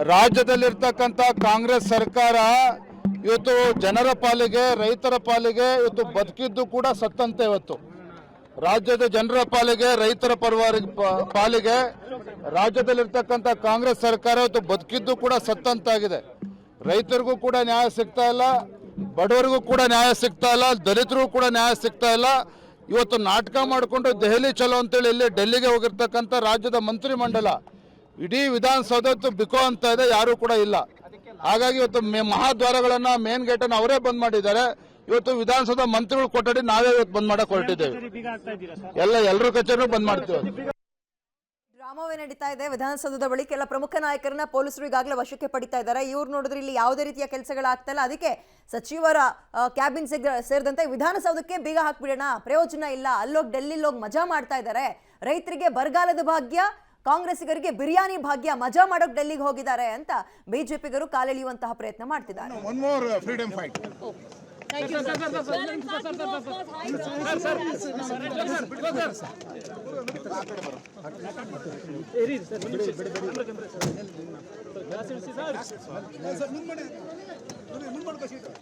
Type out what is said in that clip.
ರಾಜ್ಯದಲ್ಲಿರ್ತಕ್ಕಂಥ ಕಾಂಗ್ರೆಸ್ ಸರ್ಕಾರ ಇವತ್ತು ಜನರ ಪಾಲಿಗೆ, ರೈತರ ಪಾಲಿಗೆ ಇವತ್ತು ಬದುಕಿದ್ದು ಕೂಡ ಸತ್ತಂತೆ. ಇವತ್ತು ರಾಜ್ಯದ ಜನರ ಪಾಲಿಗೆ, ರೈತರ ಪಾಲಿಗೆ ರಾಜ್ಯದಲ್ಲಿರ್ತಕ್ಕಂಥ ಕಾಂಗ್ರೆಸ್ ಸರ್ಕಾರ ಇವತ್ತು ಬದುಕಿದ್ದು ಕೂಡ ಸತ್ತಂತಾಗಿದೆ. ರೈತರಿಗೂ ಕೂಡ ನ್ಯಾಯ ಸಿಗ್ತಾ ಇಲ್ಲ, ಬಡವರಿಗೂ ಕೂಡ ನ್ಯಾಯ ಸಿಗ್ತಾ ಇಲ್ಲ, ದಲಿತರಿಗೂ ಕೂಡ ನ್ಯಾಯ ಸಿಗ್ತಾ ಇಲ್ಲ. ಇವತ್ತು ನಾಟಕ ಮಾಡಿಕೊಂಡು ದೆಹಲಿ ಚಲೋ ಅಂತೇಳಿ ಇಲ್ಲಿ ಡೆಲ್ಲಿಗೆ ಹೋಗಿರ್ತಕ್ಕಂಥ ರಾಜ್ಯದ ಮಂತ್ರಿಮಂಡಲ ಇಡೀ ವಿಧಾನಸೌಧ ಬಿಕೋ ಅಂತ ಇದೆ, ಯಾರೂ ಕೂಡ ಇಲ್ಲ. ಹಾಗಾಗಿ ಇವತ್ತು ಮಹಾದ್ವಾರಗಳನ್ನ, ಮೇನ್ ಗೇಟ್ ಅನ್ನು ಅವರೇ ಬಂದ್ ಮಾಡಿದ್ದಾರೆ. ಇವತ್ತು ವಿಧಾನಸೌಧ ಮಂತ್ರಿಗಳು ಕೊಠಡಿ ನಾವೇ ಇವತ್ತು ಬಂದ್ ಮಾಡಕ್ ಹೊರಟಿದ್ದೇವೆ. ಎಲ್ಲರೂ ಕಚೇರಿ ಬಂದ್ ಮಾಡ್ತೀವಿ. ಡ್ರಾಮಾವೇ ನಡೀತಾ ಇದೆ ವಿಧಾನಸೌಧದ ಬಳಿ. ಕೆಲ ಪ್ರಮುಖ ನಾಯಕರನ್ನ ಪೊಲೀಸರು ಈಗಾಗಲೇ ವಶಕ್ಕೆ ಪಡಿತಾ ಇದ್ದಾರೆ. ಇವ್ರು ನೋಡಿದ್ರೆ ಇಲ್ಲಿ ಯಾವುದೇ ರೀತಿಯ ಕೆಲಸಗಳಾಗ್ತಾ ಇಲ್ಲ. ಅದಕ್ಕೆ ಸಚಿವರ ಕ್ಯಾಬಿನ್ ಸೇರಿದಂತೆ ವಿಧಾನಸೌಧಕ್ಕೆ ಬೀಗ ಹಾಕ್ಬಿಡೋಣ, ಪ್ರಯೋಜನ ಇಲ್ಲ, ಅಲ್ಲೋಗಿ ಡೆಲ್ಲಿಲೋಗಿ ಮಜಾ ಮಾಡ್ತಾ ಇದ್ದಾರೆ. ರೈತರಿಗೆ ಬರಗಾಲದ ಭಾಗ್ಯ, ಕಾಂಗ್ರೆಸ್ಸಿಗರಿಗೆ ಬಿರಿಯಾನಿ ಭಾಗ್ಯ, ಮಜಾ ಮಾಡೋಕೆ ಡೆಲ್ಲಿಗೆ ಹೋಗಿದ್ದಾರೆ ಅಂತ ಬಿಜೆಪಿಗರು ಕಾಲೆಳೆಯುವಂತಹ ಪ್ರಯತ್ನ ಮಾಡ್ತಿದ್ದಾರೆ.